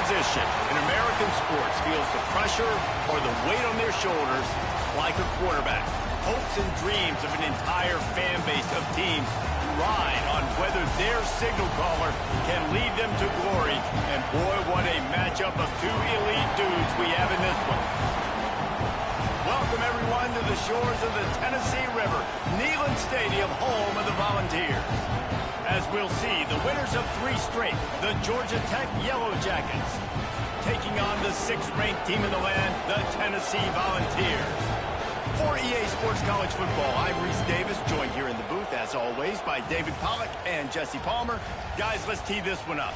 position in American sports feels the pressure or the weight on their shoulders like a quarterback. Hopes and dreams of an entire fan base of teams ride on whether their signal caller can lead them to glory. And boy, what a matchup of two elite dudes we have in this one. Welcome, everyone, to the shores of the Tennessee River, Neyland Stadium, home of the Volunteers. As we'll see, the winners of 3 straight, the Georgia Tech Yellow Jackets, taking on the 6th-ranked team in the land, the Tennessee Volunteers. For EA Sports College Football, I'm Reese Davis, joined here in the booth, as always, by David Pollack and Jesse Palmer. Guys, let's tee this one up.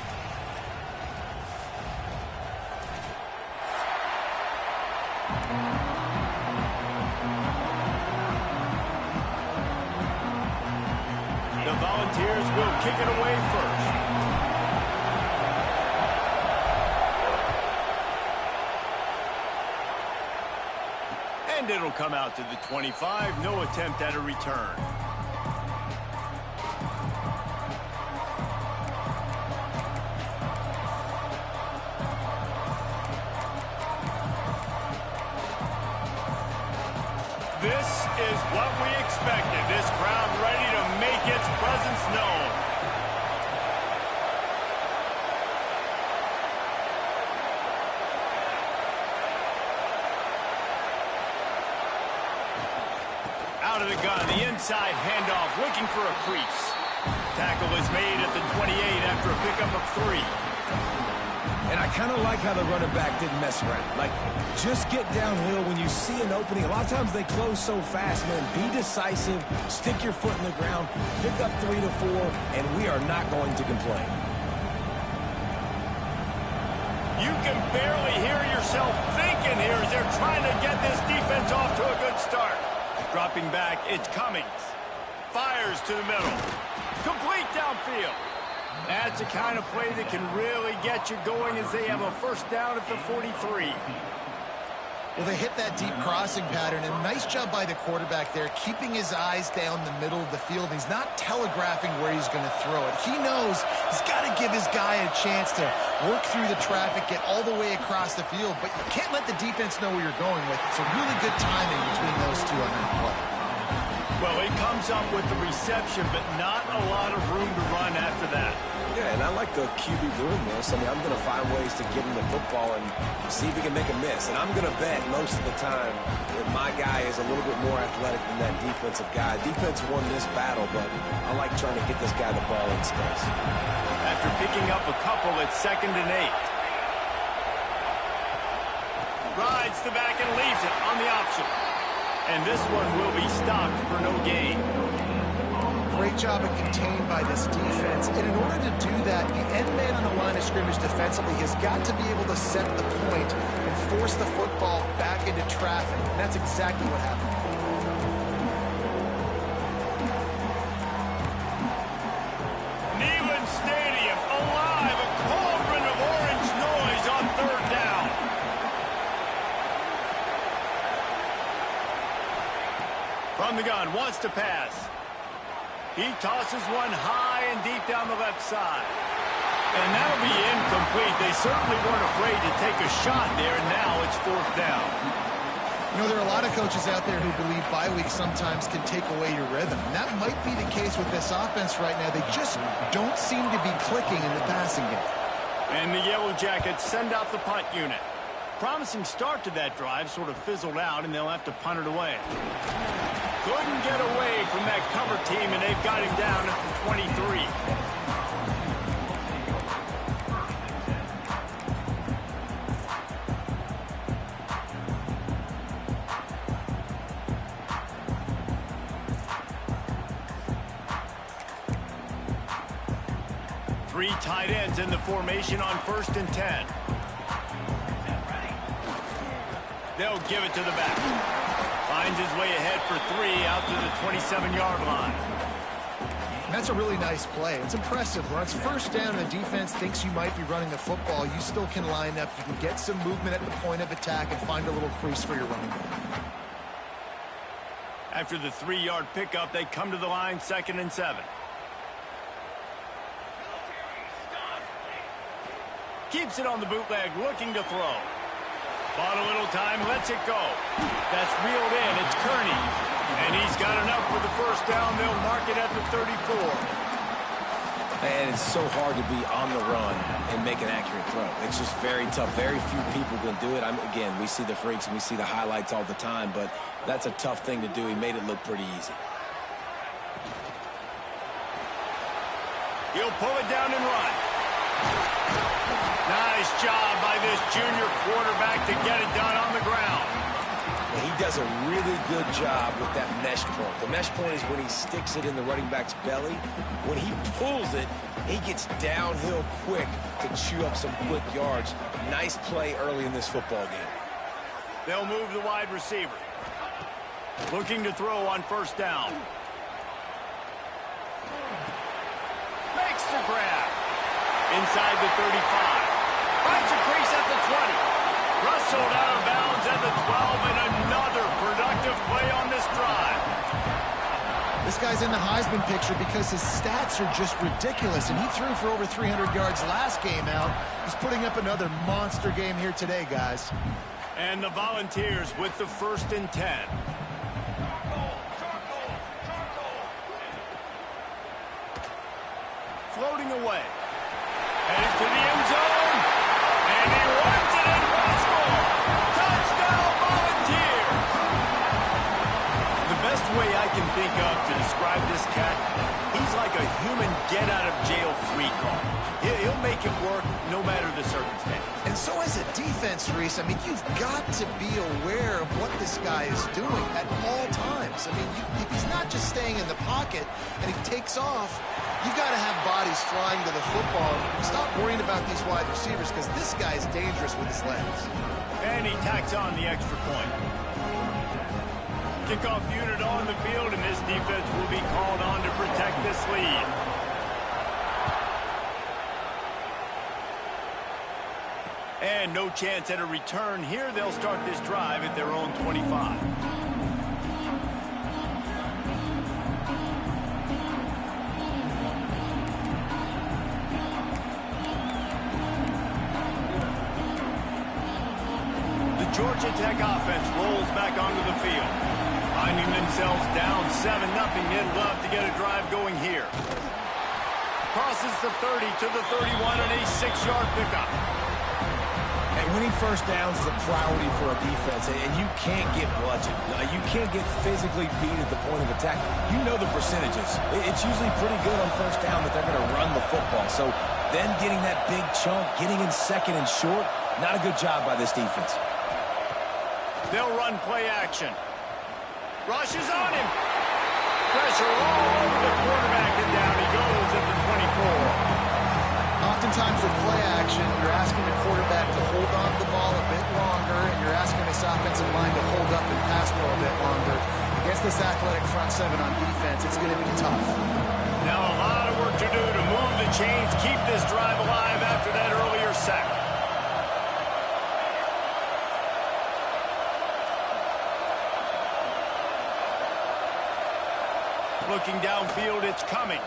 The Volunteers will kick it away first. And it'll come out to the 25. No attempt at a return. This is what we expected. This crowd ready to make its presence known. Out of the gun, the inside handoff, looking for a crease. Tackle is made at the 28 after a pickup of 3. And I kind of like how the running back didn't mess around. Like, just get downhill when you see an opening. A lot of times they close so fast, man. Be decisive, stick your foot in the ground, pick up 3 to 4, and we are not going to complain. You can barely hear yourself thinking here as they're trying to get this defense off to a good start. Dropping back, it's Cummings. Fires to the middle. Complete downfield. That's the kind of play that can really get you going as they have a first down at the 43. Well, they hit that deep crossing pattern, and nice job by the quarterback there, keeping his eyes down the middle of the field. He's not telegraphing where he's going to throw it. He knows he's got to give his guy a chance to work through the traffic, get all the way across the field, but you can't let the defense know where you're going with. It's a really good timing between those two on that play. Well, he comes up with the reception, but not a lot of room to run after that. Yeah, and I like the QB doing this. I mean, I'm going to find ways to get him the football and see if he can make a miss. And I'm going to bet most of the time that my guy is a little bit more athletic than that defensive guy. Defense won this battle, but I like trying to get this guy the ball in space. After picking up a couple, it's 2nd and 8. Rides the back and leaves it on the option. And this one will be stopped for no gain. Great job of contained by this defense. And in order to do that, the end man on the line of scrimmage defensively has got to be able to set the point and force the football back into traffic. And that's exactly what happened. Neyland Stadium alive, a cauldron of orange noise on 3rd down. From the gun, wants to pass. He tosses one high and deep down the left side. And that'll be incomplete. They certainly weren't afraid to take a shot there, and now it's 4th down. You know, there are a lot of coaches out there who believe bye weeks sometimes can take away your rhythm. And that might be the case with this offense right now. They just don't seem to be clicking in the passing game. And the Yellow Jackets send out the punt unit. Promising start to that drive, sort of fizzled out, and they'll have to punt it away. Couldn't get away from that cover team, and they've got him down at the 23. Three tight ends in the formation on 1st and 10. They'll give it to the back. Finds his way ahead for 3 out to the 27-yard line. That's a really nice play. It's impressive. When it's 1st down and the defense thinks you might be running the football, you still can line up. You can get some movement at the point of attack and find a little crease for your running back. After the 3-yard pickup, they come to the line, 2nd and 7. Keeps it on the bootleg, looking to throw. Bought a little time, lets it go. That's reeled in. It's Kearney. And he's got enough for the first down. They'll mark it at the 34. And it's so hard to be on the run and make an accurate throw. It's just very tough. Very few people can do it. Again, we see the freaks and we see the highlights all the time, but that's a tough thing to do. He made it look pretty easy. He'll pull it down and run. Nice job by this junior quarterback to get it done on the ground. And he does a really good job with that mesh point. The mesh point is when he sticks it in the running back's belly. When he pulls it, he gets downhill quick to chew up some quick yards. Nice play early in this football game. They'll move the wide receiver. Looking to throw on first down. Makes the grab. Inside the 35. Finds a crease at the 20. Rustled out of bounds at the 12, and another productive play on this drive. This guy's in the Heisman picture because his stats are just ridiculous, and he threw for over 300 yards last game out. He's putting up another monster game here today, guys. And the Volunteers with the 1st and 10. Floating away. Headed to the end zone. And he runs it in for a score. Touchdown, Volunteers. The best way I can think of to describe this cat, he's like a human get-out-of-jail-free card. He'll make it work no matter the circumstance. And so as a defense, Reese, I mean, you've got to be aware of what this guy is doing at all times. I mean, if he's not just staying in the pocket and he takes off, you've got to have bodies flying to the football. Stop worrying about these wide receivers because this guy is dangerous with his legs. And he tacks on the extra point. Kickoff unit on the field, and this defense will be called on to protect this lead. And no chance at a return here. They'll start this drive at their own 25. The Georgia Tech offense rolls back onto the field. Finding themselves down 7-0, they'd love to get a drive going here. Crosses the 30 to the 31 on a 6-yard pickup. And winning first downs is a priority for a defense, and you can't get bludgeoned. You can't get physically beat at the point of attack. You know the percentages. It's usually pretty good on first down that they're going to run the football. So then getting that big chunk, getting in second and short, not a good job by this defense. They'll run play action. Rush is on him. Pressure all over the quarterback, and down he goes at the 24. Oftentimes with play action, you're asking the quarterback to hold on to the ball a bit longer, and you're asking this offensive line to hold up and pass pro a bit longer. Against this athletic front seven on defense, it's going to be tough. Now a lot of work to do to move the chains, keep this drive alive after that earlier sack. Looking downfield, it's Cummings.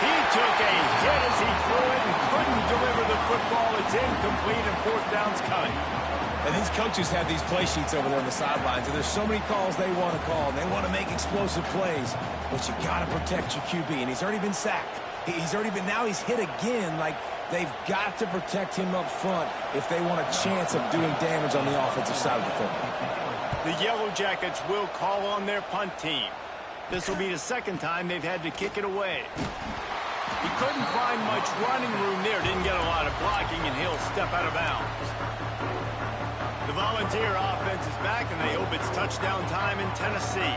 He took a hit as he threw it and couldn't deliver the football. It's incomplete, and 4th down's coming. And these coaches have these play sheets over there on the sidelines, and there's so many calls they want to call, and they want to make explosive plays. But you got to protect your QB, and he's already been sacked. Now he's hit again. Like, they've got to protect him up front if they want a chance of doing damage on the offensive side of the football. The Yellow Jackets will call on their punt team. This will be the 2nd time they've had to kick it away. He couldn't find much running room there. Didn't get a lot of blocking, and he'll step out of bounds. The Volunteer offense is back, and they hope it's touchdown time in Tennessee.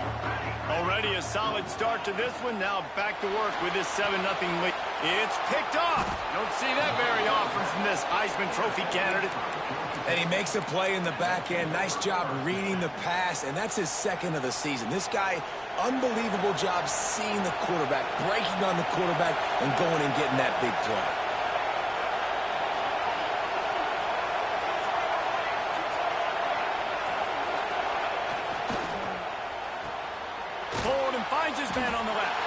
Already a solid start to this one. Now back to work with this 7-0 lead. It's picked off. Don't see that very often from this Heisman Trophy candidate. And he makes a play in the back end. Nice job reading the pass, and that's his 2nd of the season. This guy, unbelievable job seeing the quarterback, breaking on the quarterback, and going and getting that big play. Hold and finds his man on the left.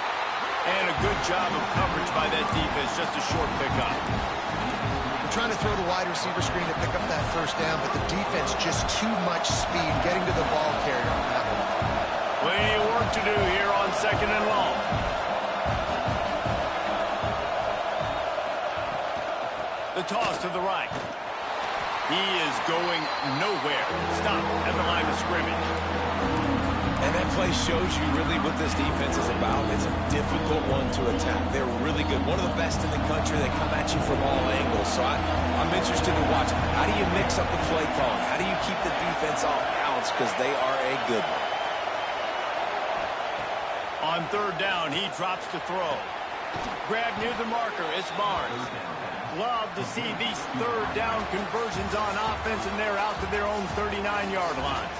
And a good job of coverage by that defense. Just a short pickup. trying to throw the wide receiver screen to pick up that first down, but the defense just too much speed getting to the ball carrier on that one. Plenty of work to do here on 2nd and long. The toss to the right. He is going nowhere. Stop at the line of scrimmage. And that play shows you really what this defense is about. It's a difficult one to attack. They're really good. One of the best in the country. They come at you from all angles. So I'm interested to watch. How do you mix up the play calling? How do you keep the defense off balance? Because they are a good one. On 3rd down, he drops to throw. Grab near the marker. It's Barnes. Love to see these 3rd down conversions on offense, and they're out to their own 39-yard line.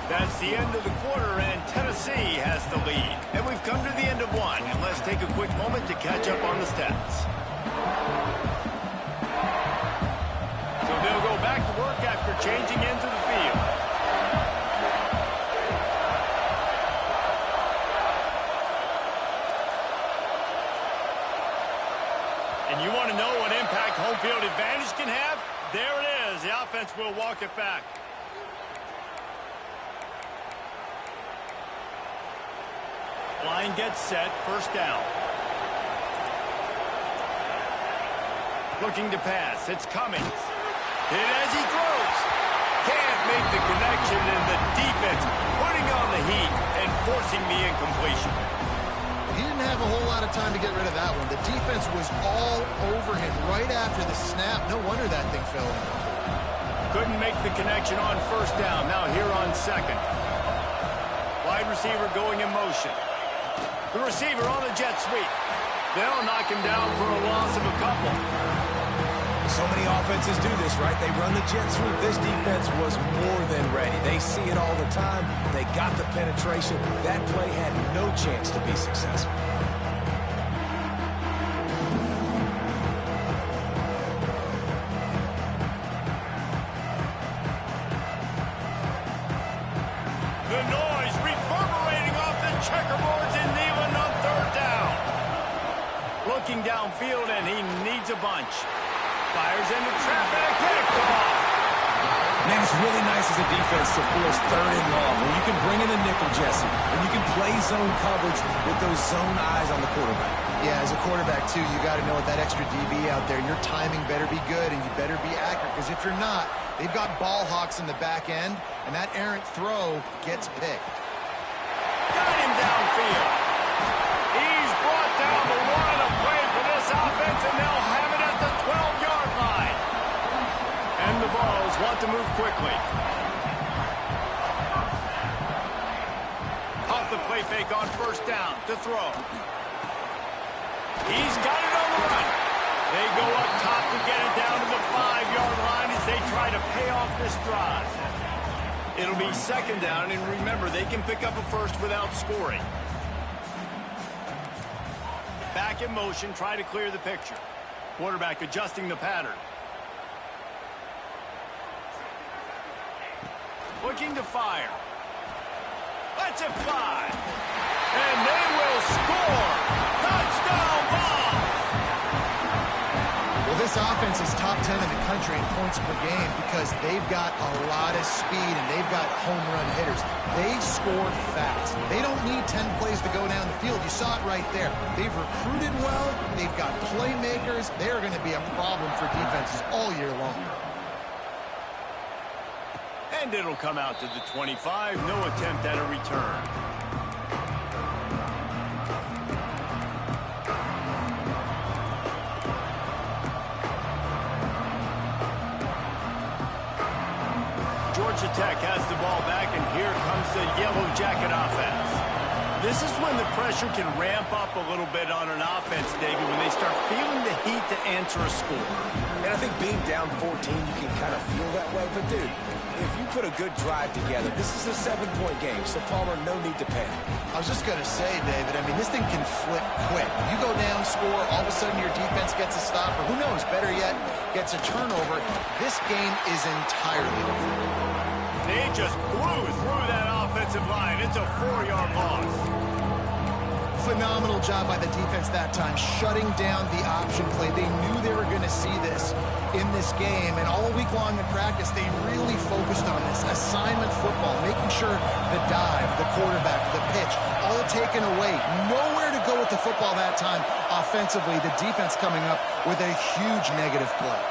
That's the end of the quarter, and Tennessee has the lead. And we've come to the end of one, and let's take a quick moment to catch up on the stats. So they'll go back to work after changing into the field. And you want to know what impact home field advantage can have? There it is. The offense will walk it back. Line gets set. 1st down. Looking to pass. It's Cummings. Hit as he throws. Can't make the connection, and the defense putting on the heat and forcing the incompletion. He didn't have a whole lot of time to get rid of that one. The defense was all over him right after the snap. No wonder that thing fell in. Couldn't make the connection on 1st down. Now here on 2nd. Wide receiver going in motion. The receiver on the jet sweep. They'll knock him down for a loss of a couple. So many offenses do this, right? They run the jet sweep. This defense was more than ready. They see it all the time. They got the penetration. That play had no chance to be successful. The noise reverberating off the checkerboards in Neyland on 3rd down. Looking downfield, and he needs a bunch. Fires into traffic. Kickoff. Man, it's really nice as a defense to force 3rd and long, where you can bring in the nickel, Jesse, and you can play zone coverage with those zone eyes on the quarterback. Yeah, as a quarterback, too, you got to know with that extra DB out there, your timing better be good and you better be accurate, because if you're not, they've got ball hawks in the back end, and that errant throw gets picked. Got him downfield. He's brought down the one to play for this offense, and they'll have it at the 12-yard line. And the Vols want to move quickly. Off the play fake on 1st down to throw. He's got it on the run. They go up top to get it down to the 5-yard line as they try to pay off this drive. It'll be 2nd down, and remember, they can pick up a first without scoring. Back in motion, try to clear the picture. Quarterback adjusting the pattern. Looking to fire. Lets it fly. And they will score. Touchdown, Vols! Well, this offense is top 10 in the country in points per game because they've got a lot of speed and they've got home run hitters. They score fast. They don't need 10 plays to go down the field. You saw it right there. They've recruited well. They've got playmakers. They're going to be a problem for defenses all year long. And it'll come out to the 25. No attempt at a return. Georgia Tech has the ball back, and here comes the Yellow Jacket offense. This is when the pressure can ramp up a little bit on an offense, David, when they start feeling the heat to answer a score. And I think being down 14, you can kind of feel that way. But, dude, if you put a good drive together, this is a 7-point game, so Palmer, no need to panic. I was just going to say, David, I mean, this thing can flip quick. You go down, score, all of a sudden your defense gets a stop, or who knows, better yet, gets a turnover. This game is entirely different. They just blew through that offensive line. It's a 4-yard loss. Phenomenal job by the defense that time, shutting down the option play. They knew they were going to see this in this game, and all week long in practice, they really focused on this assignment football, making sure the dive, the quarterback, the pitch, all taken away. Nowhere to go with the football that time offensively. The defense coming up with a huge negative play.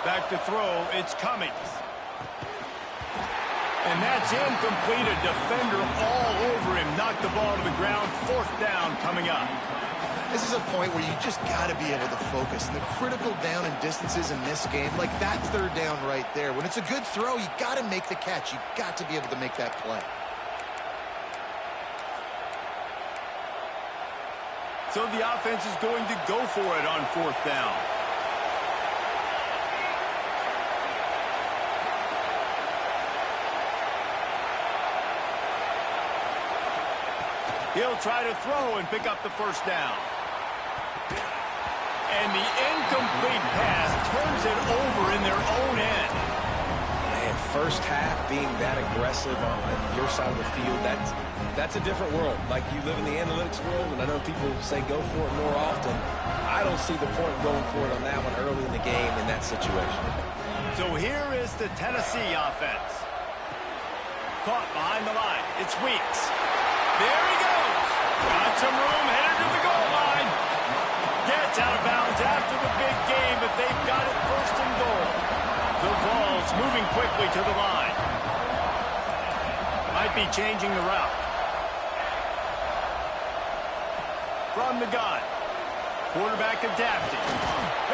Back to throw, it's Cummings. And that's incomplete. A defender all over him. Knocked the ball to the ground. 4th down coming up. This is a point where you just got to be able to focus. And the critical down and distances in this game, like that 3rd down right there. When it's a good throw, you got to make the catch. You got to be able to make that play. So the offense is going to go for it on 4th down. He'll try to throw and pick up the 1st down. And the incomplete pass turns it over in their own end. Man, first half being that aggressive on your side of the field, that's a different world. Like, you live in the analytics world, and I know people say go for it more often. I don't see the point going for it on that one early in the game in that situation. So here is the Tennessee offense. Caught behind the line. It's Weeks. There he goes. Got some room, headed to the goal line. Gets out of bounds after the big game, but they've got it 1st and goal. The Vols moving quickly to the line. Might be changing the route. From the gun. Quarterback adapting.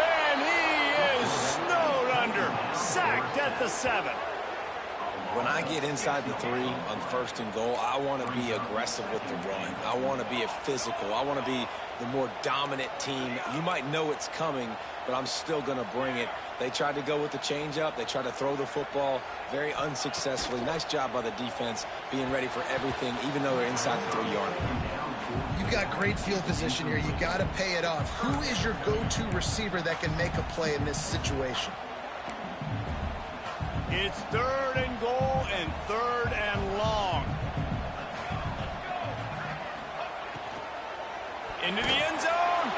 And he is snowed under. Sacked at the 7. When I get inside the 3 on 1st and goal, I want to be aggressive with the run. I want to be a physical. I want to be the more dominant team. You might know it's coming, but I'm still going to bring it. They tried to go with the changeup. They tried to throw the football very unsuccessfully. Nice job by the defense being ready for everything, even though they're inside the 3-yard line. You've got great field position here. You got to pay it off. Who is your go-to receiver that can make a play in this situation? It's 3rd and goal and 3rd and long. Into the end zone.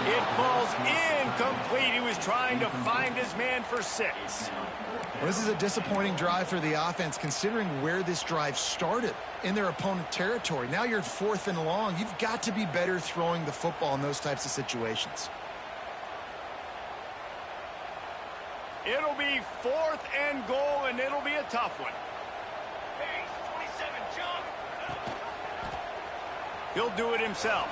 It falls incomplete. He was trying to find his man for 6. Well, this is a disappointing drive for the offense, considering where this drive started in their opponent territory. Now you're at 4th and long. You've got to be better throwing the football in those types of situations. It'll be 4th and goal, and it'll be a tough one. Hey, 27, jump! He'll do it himself.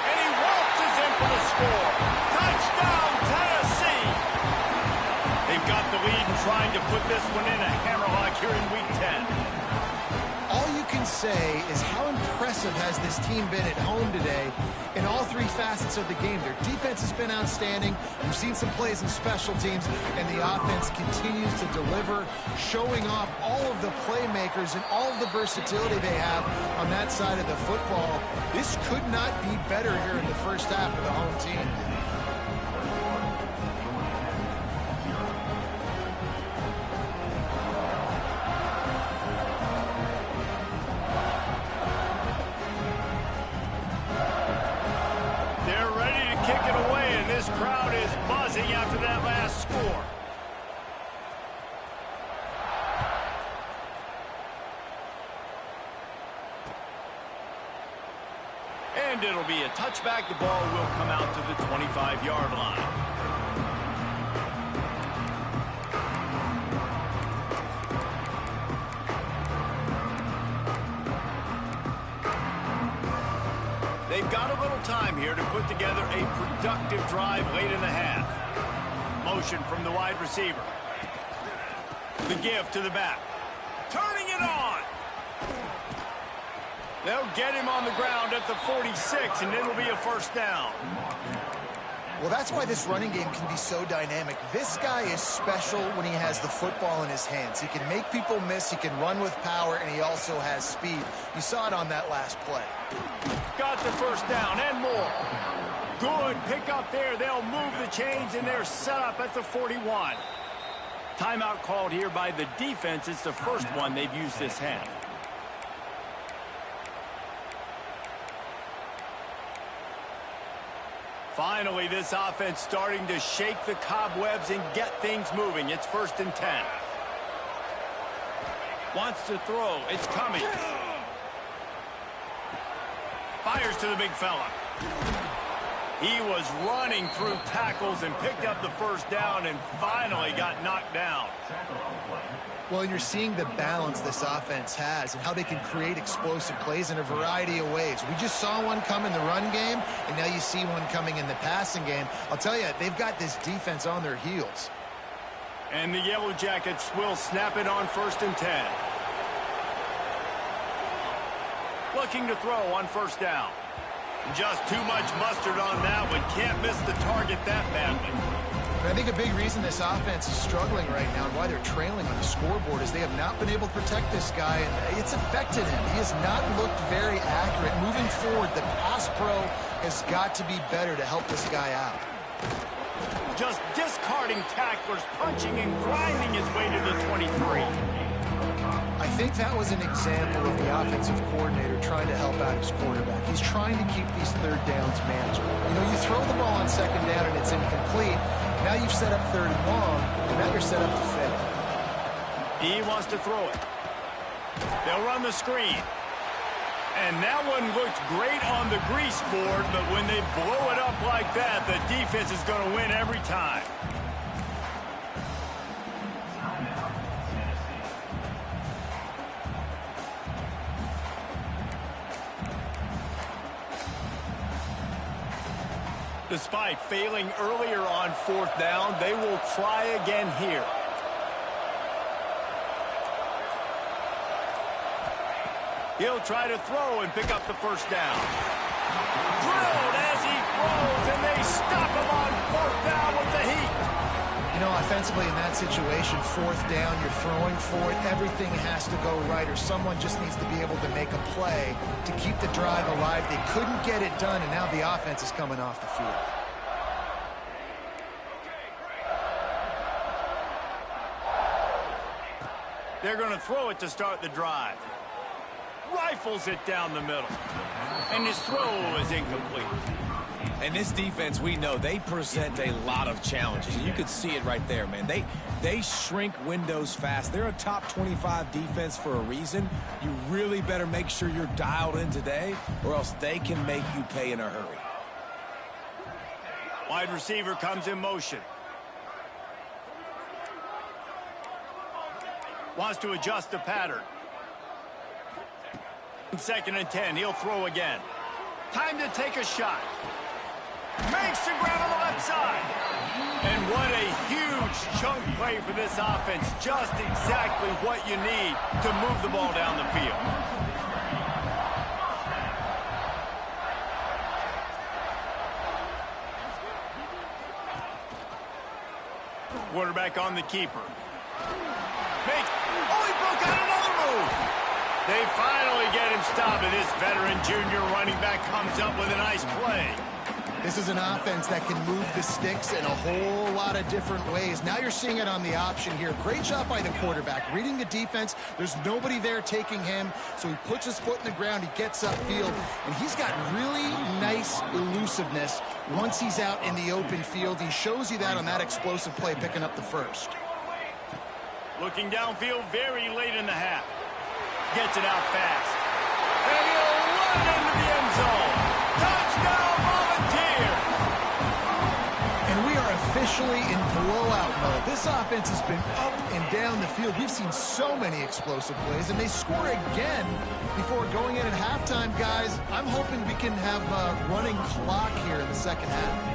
And he waltzes in for the score. Touchdown, Tennessee! They've got the lead and trying to put this one in a hammerlock here in Week 10. All you can say is how impressive has this team been at home today in all 3 facets of the game. Their defense has been outstanding. We've seen some plays in special teams, and the offense continues to deliver, showing off all of the playmakers and all of the versatility they have on that side of the football. This could not be better here in the first half for the home team. This crowd is buzzing after that last score. And it'll be a touchback. The ball will come out to the 25-yard line. They've got a little time here to put together a productive drive late in the half. Motion from the wide receiver. The give to the back. Turning it on. They'll get him on the ground at the 46, and it'll be a 1st down. Well, that's why this running game can be so dynamic. This guy is special when he has the football in his hands. He can make people miss, he can run with power, and he also has speed. You saw it on that last play. Got the 1st down and more. Good pickup there. They'll move the chains, and they're set up at the 41. Timeout called here by the defense. It's the first one they've used this half. Finally, this offense starting to shake the cobwebs and get things moving. It's 1st and 10. Wants to throw. It's coming. Fires to the big fella. He was running through tackles and picked up the first down and finally got knocked down. Well, and you're seeing the balance this offense has and how they can create explosive plays in a variety of ways. We just saw one come in the run game, and now you see one coming in the passing game. I'll tell you, they've got this defense on their heels. And the Yellow Jackets will snap it on 1st and 10. Looking to throw on 1st down. Just too much mustard on that one. Can't miss the target that badly. I think a big reason this offense is struggling right now and why they're trailing on the scoreboard is they have not been able to protect this guy, and it's affected him. He has not looked very accurate. Moving forward, the pass pro has got to be better to help this guy out. Just discarding tacklers, punching and grinding his way to the 23. I think that was an example of the offensive coordinator trying to help out his quarterback. He's trying to keep these 3rd downs manageable. You know, you throw the ball on 2nd down and it's incomplete. Now you've set up 3rd and long, and now you're set up to fail. He wants to throw it. They'll run the screen. And that one looked great on the grease board, but when they blow it up like that, the defense is going to win every time. Despite failing earlier on 4th down, they will try again here. He'll try to throw and pick up the 1st down. Drilled as he throws, and they stop him on 4th down with the heat. You know, offensively in that situation, 4th down, you're throwing for it. Everything has to go right, or someone just needs to be able to make a play to keep the drive alive. They couldn't get it done, and now the offense is coming off the field. They're going to throw it to start the drive. Rifles it down the middle. And his throw is incomplete. And this defense, we know, they present a lot of challenges. And you could see it right there, man. They shrink windows fast. They're a top 25 defense for a reason. You really better make sure you're dialed in today, or else they can make you pay in a hurry. Wide receiver comes in motion. Wants to adjust the pattern. 2nd and 10, he'll throw again. Time to take a shot. Makes the grab on the left side. And what a huge chunk play for this offense. Just exactly what you need to move the ball down the field. Quarterback on the keeper. He broke out another move. They finally get him stopped, and this veteran junior running back comes up with a nice play. This is an offense that can move the sticks in a whole lot of different ways. Now you're seeing it on the option here. Great job by the quarterback. Reading the defense, there's nobody there taking him, so he puts his foot in the ground, he gets upfield, and he's got really nice elusiveness once he's out in the open field. He shows you that on that explosive play, picking up the 1st. Looking downfield very late in the half. Gets it out fast. And he'll run into the end zone. Touchdown, Volunteers! And we are officially in blowout mode. This offense has been up and down the field. We've seen so many explosive plays, and they score again before going in at halftime, guys. I'm hoping we can have a running clock here in the 2nd half.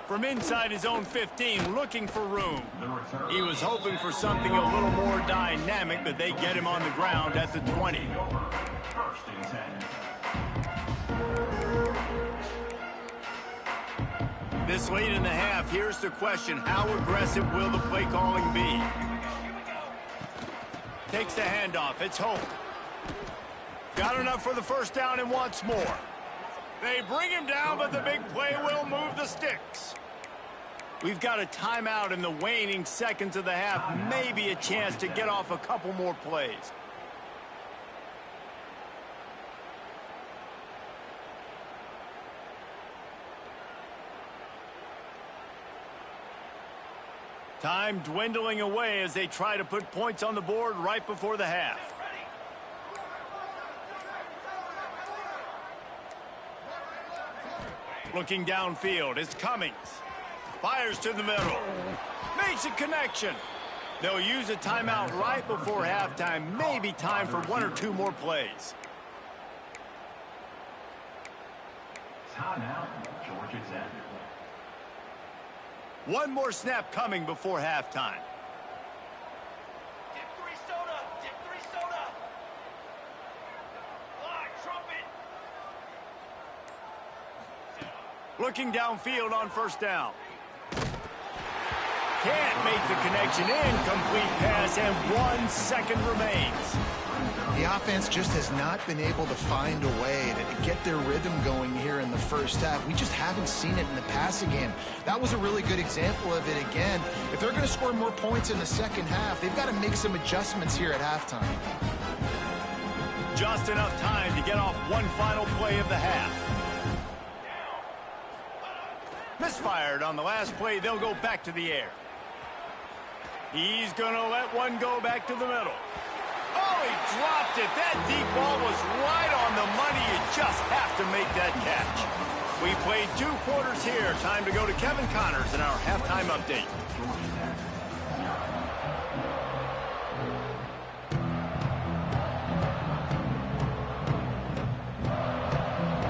From inside his own 15, looking for room. He was hoping for something a little more dynamic, but they get him on the ground at the 20. This late in the half, here's the question. How aggressive will the play calling be? Takes the handoff. It's Hope. Got enough for the 1st down and wants more. They bring him down, but the big play will move the sticks. We've got a timeout in the waning seconds of the half. Maybe a chance to get off a couple more plays. Time dwindling away as they try to put points on the board right before the half. Looking downfield, it's Cummings. Fires to the middle. Makes a connection. They'll use a timeout right before halftime. Maybe time for one or two more plays. Timeout, Georgia Tech. One more snap coming before halftime. Dip 3 soda. Dip 3 soda. Line, trumpet. Looking downfield on first down. Can't make the connection. Incomplete pass, and 1 second remains. The offense just has not been able to find a way to get their rhythm going here in the first half. We just haven't seen it in the passing game. That was a really good example of it again. If they're going to score more points in the second half, they've got to make some adjustments here at halftime. Just enough time to get off one final play of the half. Misfired on the last play. They'll go back to the air. He's going to let one go back to the middle. Oh, he dropped it. That deep ball was right on the money. You just have to make that catch. We played 2 quarters here. Time to go to Kevin Connors in our halftime update.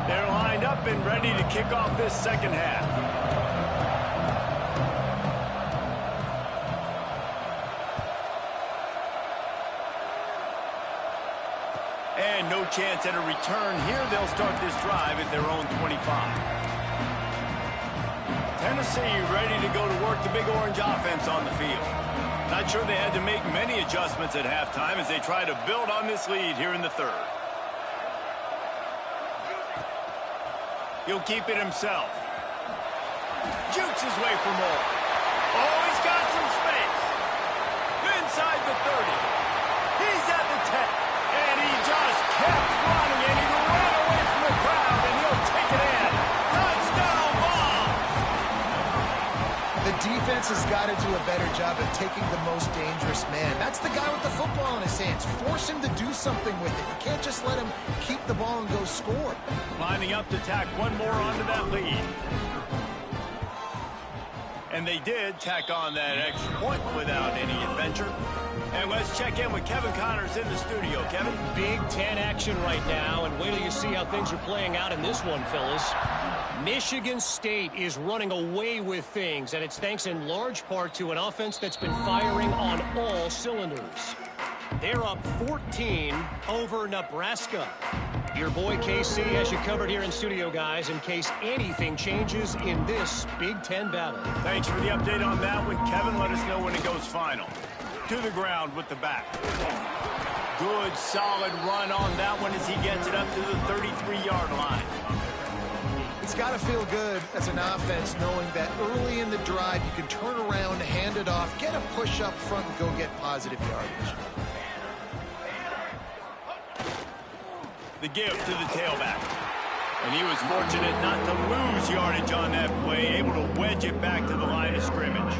They're lined up and ready to kick off this second half. And no chance at a return here. They'll start this drive at their own 25. Tennessee ready to go to work the Big Orange offense on the field. Not sure they had to make many adjustments at halftime as they try to build on this lead here in the third. He'll keep it himself. Jukes his way for more. Oh, he's got some space. Inside the 30. He's at the 10. And he just kept running, and he ran away from the crowd, and he'll take it in. Touchdown, Vols! The defense has got to do a better job of taking the most dangerous man. That's the guy with the football in his hands. Force him to do something with it. You can't just let him keep the ball and go score. Lining up to tack one more onto that lead. And they did tack on that extra point without any adventure. And let's check in with Kevin Connors in the studio. Kevin? Big Ten action right now, and wait till you see how things are playing out in this one, fellas. Michigan State is running away with things, and it's thanks in large part to an offense that's been firing on all cylinders. They're up 14 over Nebraska. Your boy KC has you covered here in studio, guys, in case anything changes in this Big Ten battle. Thanks for the update on that one, Kevin. Let us know when it goes final. To the ground with the back. Good, solid run on that one as he gets it up to the 33-yard line. It's got to feel good as an offense knowing that early in the drive you can turn around, hand it off, get a push up front, and go get positive yardage. The give to the tailback. And he was fortunate not to lose yardage on that play, able to wedge it back to the line of scrimmage.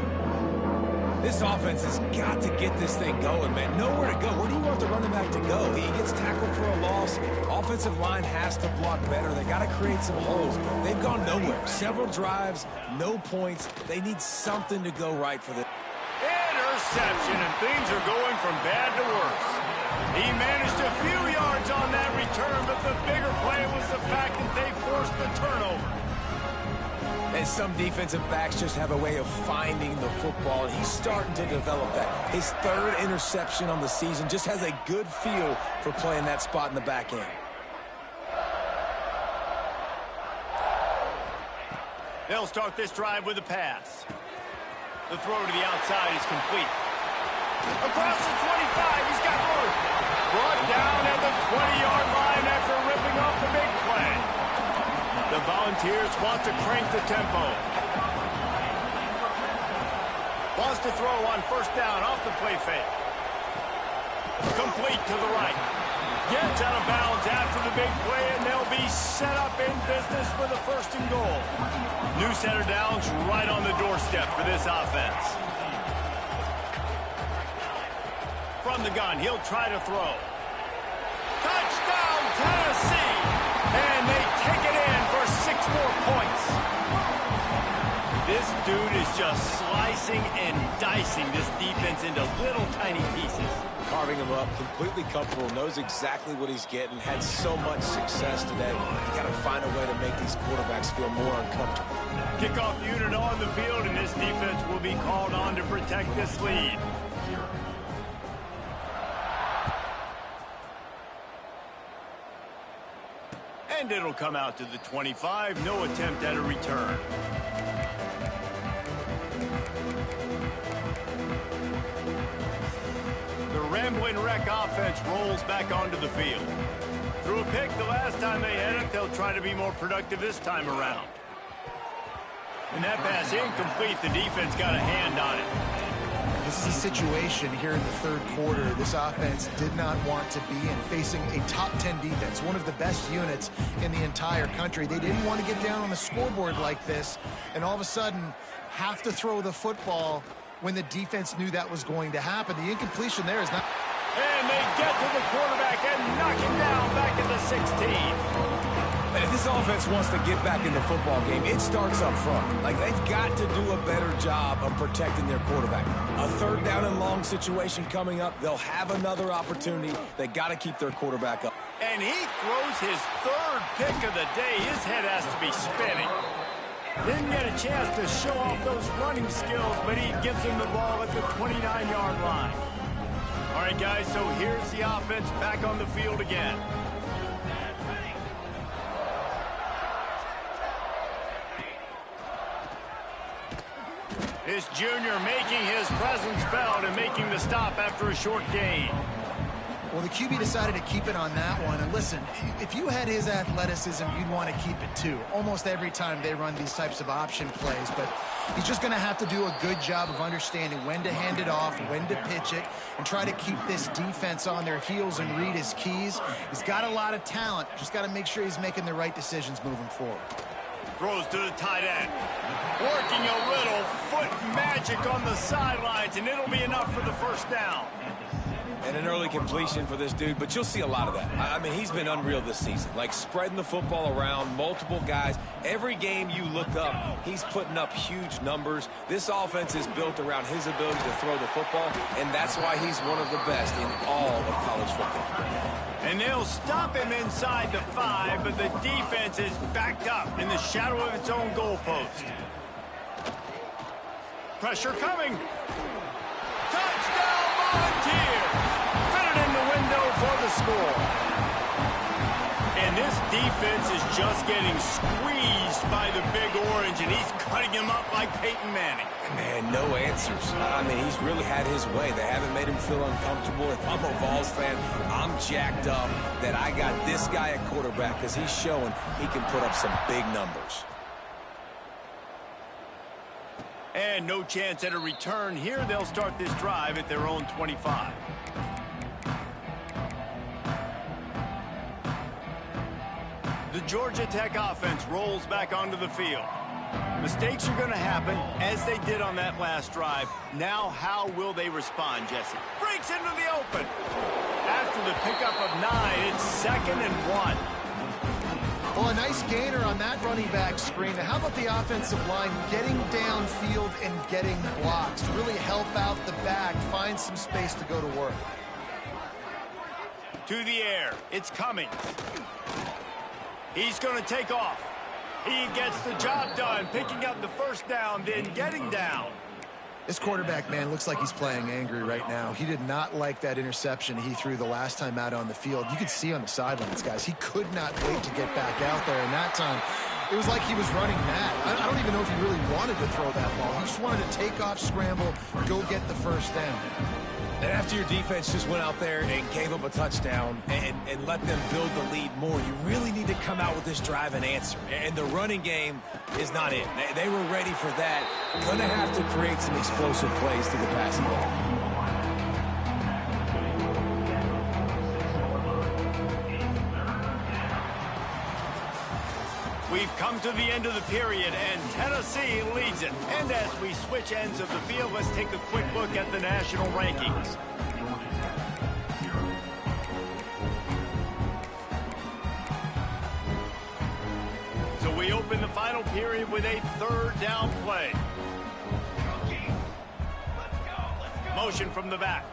This offense has got to get this thing going, man. Nowhere to go. Where do you want the running back to go? He gets tackled for a loss. Offensive line has to block better. They got to create some holes. They've gone nowhere. Several drives, no points. They need something to go right for this. Interception, and things are going from bad to worse. He managed a few yards on that return, but the bigger play was the fact that they forced the turnover. And some defensive backs just have a way of finding the football, and he's starting to develop that. His 3rd interception on the season, just has a good feel for playing that spot in the back end. They'll start this drive with a pass. The throw to the outside is complete. Across the 25, he's got room. Brought down at the 20-yard line after ripping off the big play. The Volunteers want to crank the tempo. Wants to throw on first down off the play fake. Complete to the right. Gets out of bounds after the big play, and they'll be set up in business for the 1st and goal. New center downs right on the doorstep for this offense. From the gun, he'll try to throw. Touchdown, Tennessee! And they take it in for 6 more points. This dude is just slicing and dicing this defense into little tiny pieces. Carving him up, completely comfortable, knows exactly what he's getting, had so much success today. You got to find a way to make these quarterbacks feel more uncomfortable. Kickoff unit on the field, and this defense will be called on to protect this lead. And it'll come out to the 25. No attempt at a return. The Rambling Wreck offense rolls back onto the field. Threw a pick the last time they had it. They'll try to be more productive this time around. And that pass incomplete. The defense got a hand on it. This is a situation here in the third quarter this offense did not want to be in, facing a top 10 defense, one of the best units in the entire country. They didn't want to get down on the scoreboard like this, and all of a sudden have to throw the football when the defense knew that was going to happen. The incompletion there is not... And they get to the quarterback and knock him down back at the 16. And if this offense wants to get back in the football game, it starts up front. Like, they've got to do a better job of protecting their quarterback. A third down and long situation coming up. They'll have another opportunity. They got to keep their quarterback up. And he throws his 3rd pick of the day. His head has to be spinning. Didn't get a chance to show off those running skills, but he gives him the ball at the 29-yard line. All right, guys, so here's the offense back on the field again. This junior making his presence felt and making the stop after a short gain. Well, the QB decided to keep it on that one. And listen, if you had his athleticism, you'd want to keep it too. Almost every time they run these types of option plays. But he's just going to have to do a good job of understanding when to hand it off, when to pitch it, and try to keep this defense on their heels and read his keys. He's got a lot of talent. Just got to make sure he's making the right decisions moving forward. Throws to the tight end. Working a little foot magic on the sidelines, and it'll be enough for the first down. And an early completion for this dude, but you'll see a lot of that. I mean, he's been unreal this season. Like, spreading the football around, multiple guys. Every game you look up, he's putting up huge numbers. This offense is built around his ability to throw the football, and that's why he's one of the best in all of college football. And they'll stop him inside the 5, but the defense is backed up in the shadow of its own goalpost. Pressure coming. Touchdown, Volunteers! Fit it in the window for the score. And this defense is just getting squeezed by the Big Orange, and he's cutting him up like Peyton Manning. Man, no answers. I mean, he's really had his way. They haven't made him feel uncomfortable. If I'm a Vols fan, I'm jacked up that I got this guy at quarterback because he's showing he can put up some big numbers. And no chance at a return here. They'll start this drive at their own 25. The Georgia Tech offense rolls back onto the field. Mistakes are going to happen, as they did on that last drive. Now, how will they respond, Jesse? Breaks into the open. After the pickup of 9, it's 2nd and 1. Well, a nice gainer on that running back screen. Now, how about the offensive line getting downfield and getting blocks to really help out the back, find some space to go to work? To the air. It's coming. He's going to take off. He gets the job done, picking up the first down, then getting down. This quarterback, man, looks like he's playing angry right now. He did not like that interception he threw the last time out on the field. You could see on the sidelines, guys, he could not wait to get back out there. And that time, it was like he was running mad. I don't even know if he really wanted to throw that ball. He just wanted to take off, scramble, go get the first down. And after your defense just went out there and gave up a touchdown and let them build the lead more, you really need to come out with this drive and answer. And the running game is not it. They were ready for that. Going to have to create some explosive plays to the passing game. We've come to the end of the period, and Tennessee leads it. And as we switch ends of the field, let's take a quick look at the national rankings. we open the final period with a third down play. Motion from the back.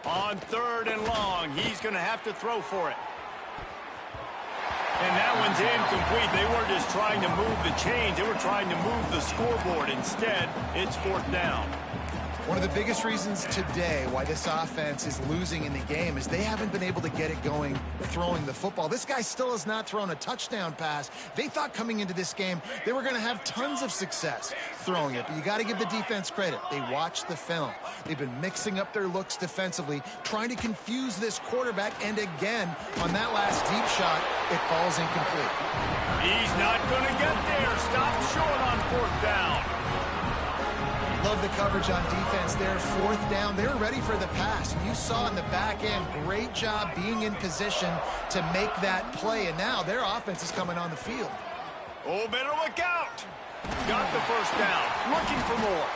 On 3rd and long, he's going to have to throw for it. And that one's incomplete. They weren't just trying to move the chains. They were trying to move the scoreboard. Instead, it's 4th down. One of the biggest reasons today why this offense is losing in the game is they haven't been able to get it going throwing the football. This guy still has not thrown a touchdown pass. They thought coming into this game they were going to have tons of success throwing it, but you got to give the defense credit. They watched the film. They've been mixing up their looks defensively, trying to confuse this quarterback, and again, on that last deep shot, it falls incomplete. He's not going to get there. Stopped short on 4th down. Love the coverage on defense there. 4th down. They were ready for the pass. You saw in the back end, great job being in position to make that play. And now their offense is coming on the field. Oh, better look out. Got the 1st down. Looking for more.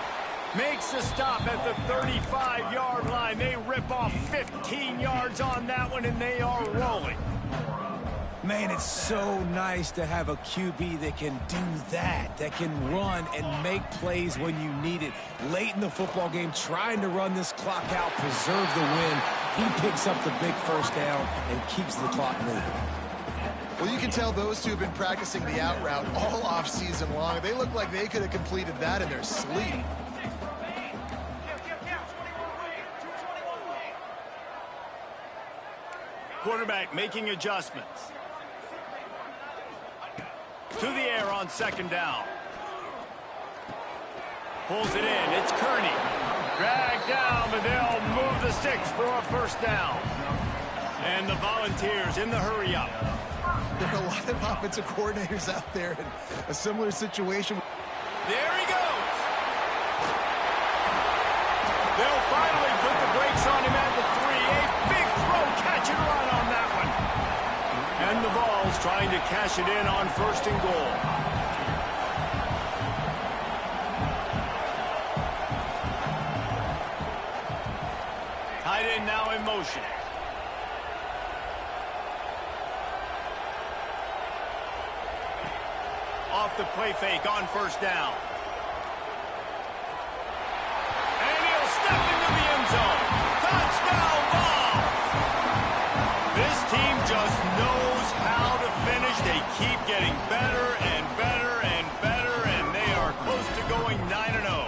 Makes a stop at the 35-yard line. They rip off 15 yards on that one, and they are rolling. Man, it's so nice to have a QB that can do that can run and make plays when you need it. Late in the football game, trying to run this clock out, preserve the win. He picks up the big 1st down and keeps the clock moving. Well, you can tell those two have been practicing the out route all offseason long. They look like they could have completed that in their sleep. Quarterback making adjustments. To the air on 2nd down. Pulls it in. It's Kearney. Dragged down, but they'll move the sticks for a 1st down. And the Volunteers in the hurry up. There are a lot of offensive coordinators out there in a similar situation. There he goes. They'll finally put the brakes on him at the 3. A big throw, catch and run on that one. And the Vols trying to cash it in on 1st and goal. Tight end now in motion. Off the play fake on 1st down. And he'll step into the end zone. Touchdown, Vols! This team just knows how to finish. They keep getting better and better and better, and they are close to going 9-0.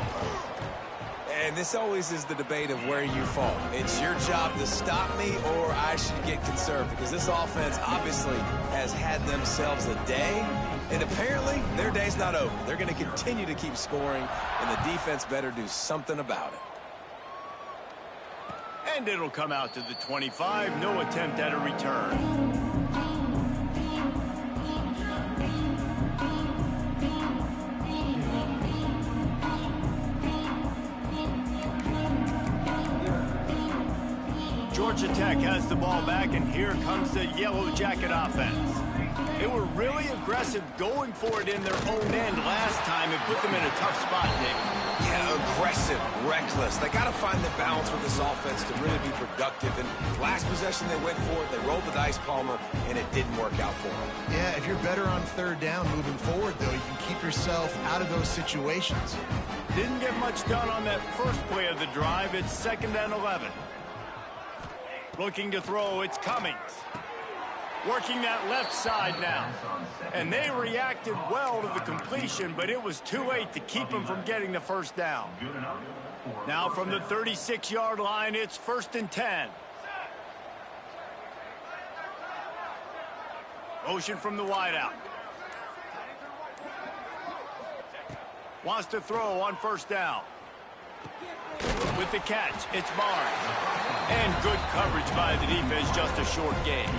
And this always is the debate of where you fall. It's your job to stop me or I should get conserved, because this offense obviously has had themselves a day, and apparently their day's not over. They're going to continue to keep scoring, and the defense better do something about it. And it'll come out to the 25. No attempt at a return. Georgia Tech has the ball back, and here comes the Yellow Jacket offense. They were really aggressive going for it in their own end last time and put them in a tough spot, David. Yeah, aggressive, reckless. They got to find the balance with this offense to really be productive. And last possession they went for it, they rolled the dice, Palmer, and it didn't work out for them. Yeah, if you're better on 3rd down moving forward, though, you can keep yourself out of those situations. Didn't get much done on that first play of the drive. It's 2nd and 11. Looking to throw, it's Cummings. Working that left side now. And they reacted well to the completion, but it was too late to keep them from getting the 1st down. Now from the 36-yard line, it's 1st and 10. Motion from the wideout. Wants to throw on 1st down. With the catch, it's Barnes. And good coverage by the defense, just a short gain.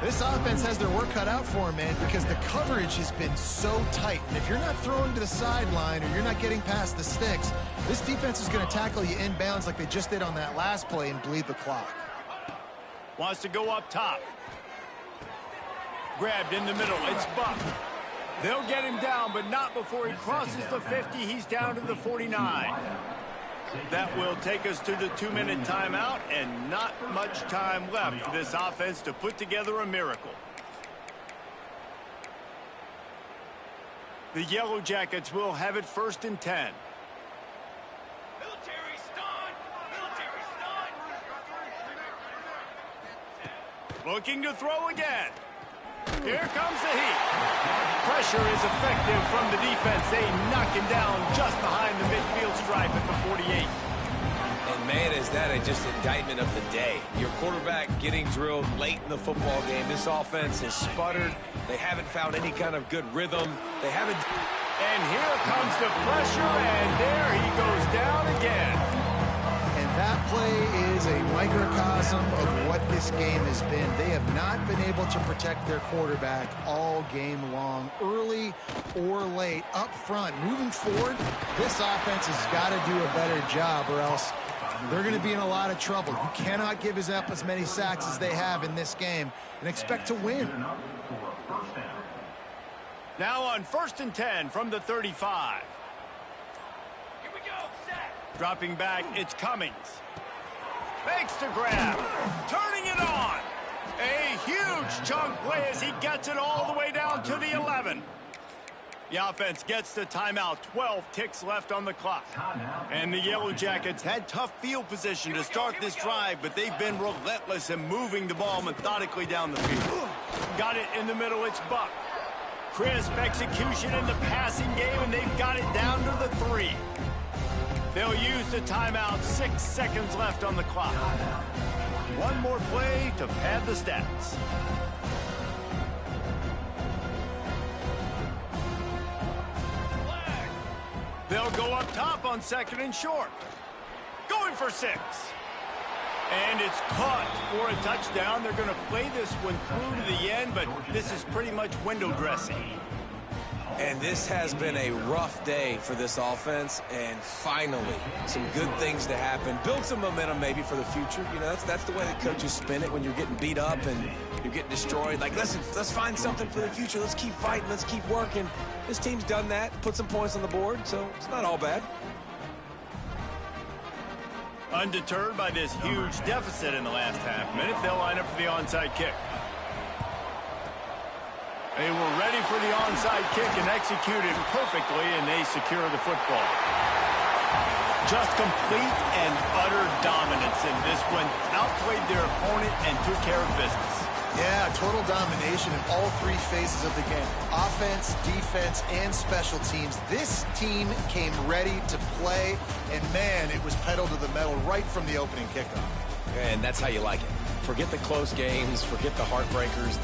This offense has their work cut out for them, man, because the coverage has been so tight. And if you're not throwing to the sideline or you're not getting past the sticks, this defense is going to tackle you inbounds like they just did on that last play and bleed the clock. Wants to go up top. Grabbed in the middle. It's Buck. They'll get him down, but not before he crosses the 50. He's down to the 49. That will take us to the 2-minute timeout, and not much time left for this offense to put together a miracle. The Yellow Jackets will have it 1st and 10. Military stun! Military stun! Looking to throw again. Here comes the heat. Pressure is effective from the defense. They knock him down just behind the midfield stripe at the 48. And, man, is that just indictment of the day. Your quarterback getting drilled late in the football game. This offense has sputtered. They haven't found any kind of good rhythm. They haven't. And here comes the pressure, and there he goes down again. And that play is a microcosm of what this game has been. They have not been able to protect their quarterback all game long, early or late, up front. Moving forward, this offense has got to do a better job, or else they're going to be in a lot of trouble. You cannot give us up as many sacks as they have in this game and expect to win. Now on 1st and 10 from the 35. Here we go, set! Dropping back, it's Cummings. Fakes to grab. Turning it on. A huge chunk play as he gets it all the way down to the 11. The offense gets the timeout. 12 ticks left on the clock. And the Yellow Jackets had tough field position to start this drive, but they've been relentless in moving the ball methodically down the field. Got it in the middle, it's Buck. Crisp execution in the passing game, and they've got it down to the 3. They'll use the timeout. 6 seconds left on the clock. One more play to pad the stats. They'll go up top on 2nd and short. Going for 6. And it's caught for a touchdown. They're going to play this one through to the end, but this is pretty much window dressing. And this has been a rough day for this offense, and finally, some good things to happen. Build some momentum maybe for the future. You know, that's the way that coaches spin it when you're getting beat up and you're getting destroyed. Like, let's find something for the future. Let's keep fighting. Let's keep working. This team's done that, put some points on the board, so it's not all bad. Undeterred by this huge deficit in the last half minute, they'll line up for the onside kick. They were ready for the onside kick and executed perfectly, and they secure the football. Just complete and utter dominance in this one. Outplayed their opponent and took care of business. Yeah, total domination in all 3 phases of the game. Offense, defense, and special teams. This team came ready to play, and, man, it was pedal to the metal right from the opening kickoff. And that's how you like it. Forget the close games, forget the heartbreakers,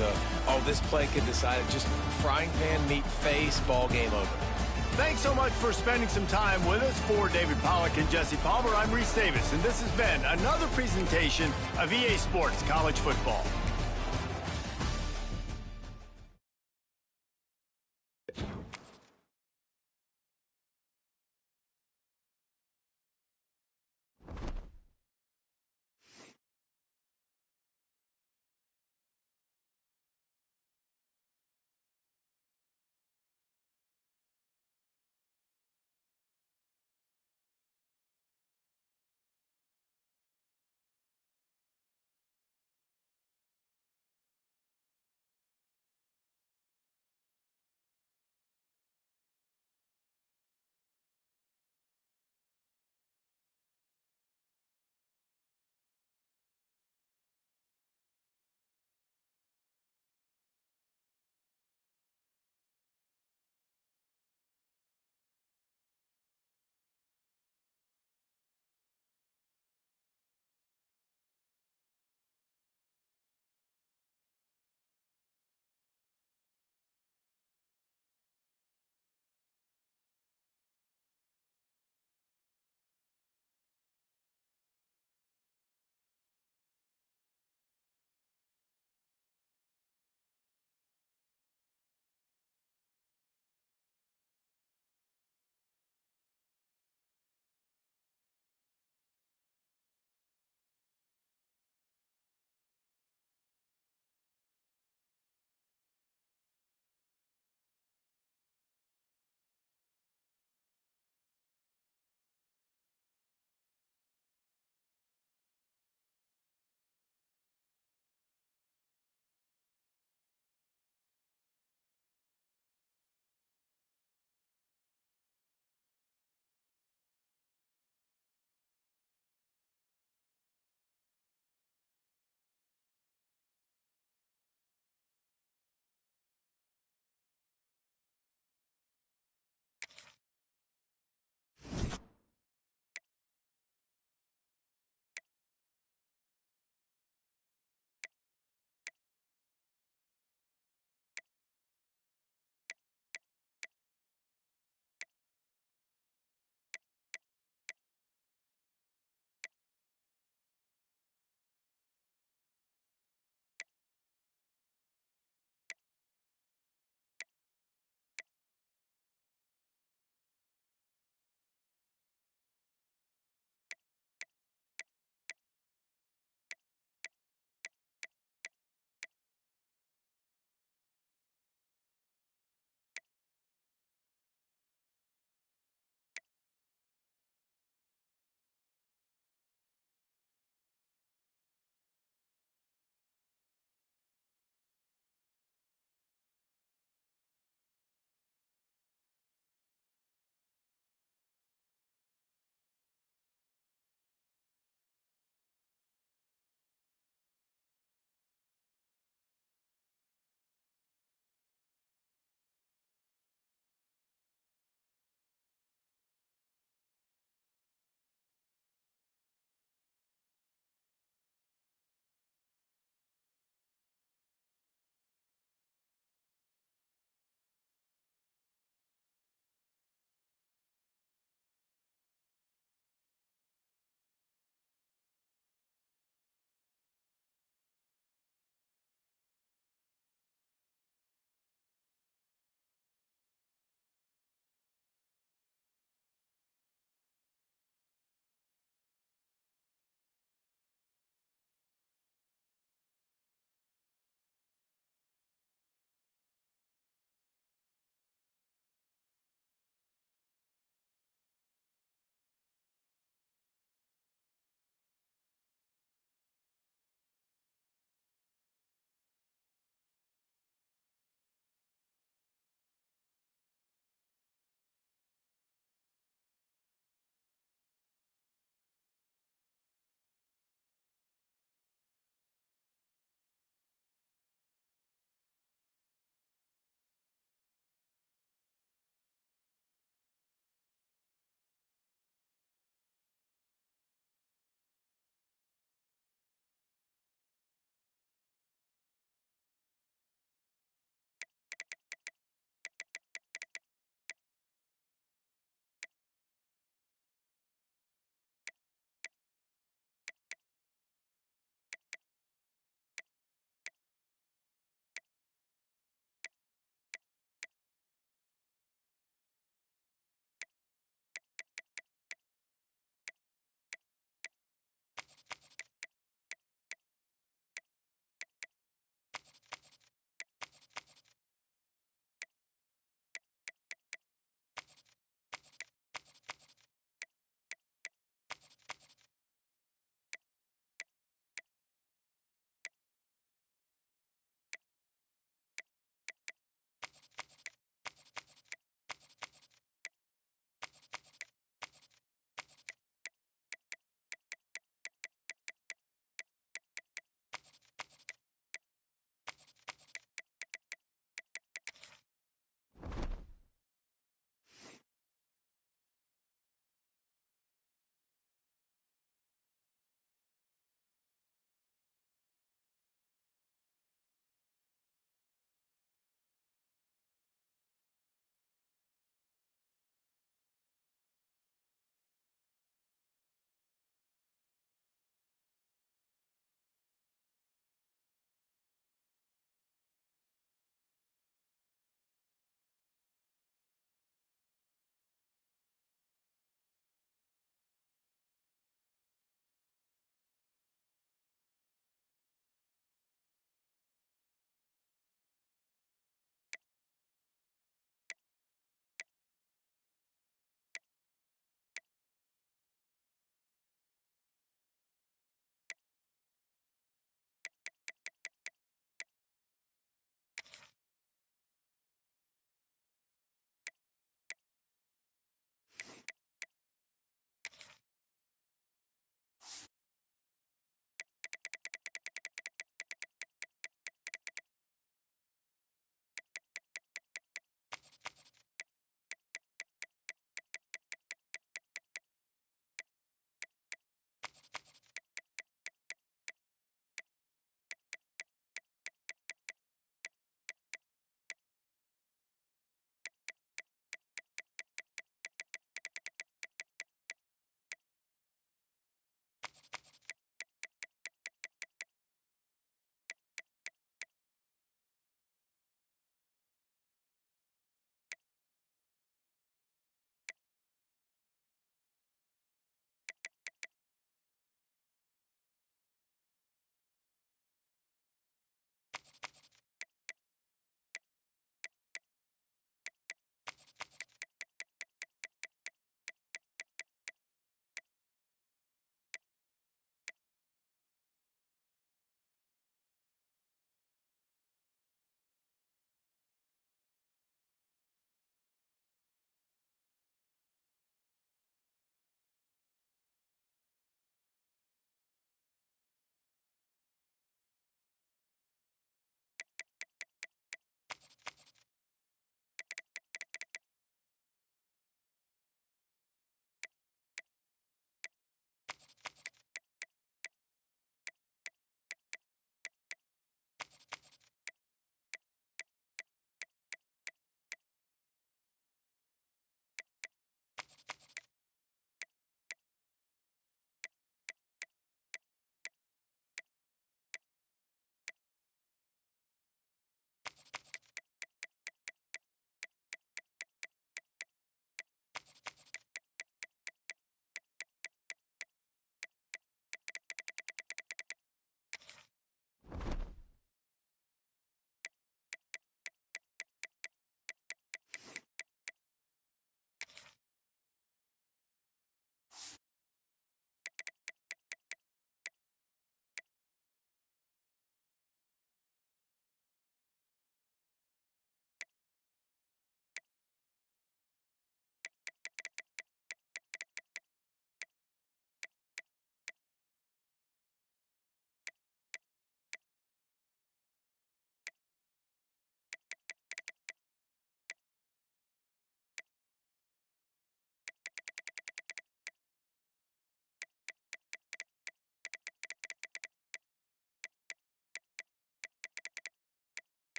this play could decide it. Just frying pan meet face, ball game over. Thanks so much for spending some time with us. For David Pollack and Jesse Palmer, I'm Reese Davis, and this has been another presentation of EA Sports College Football.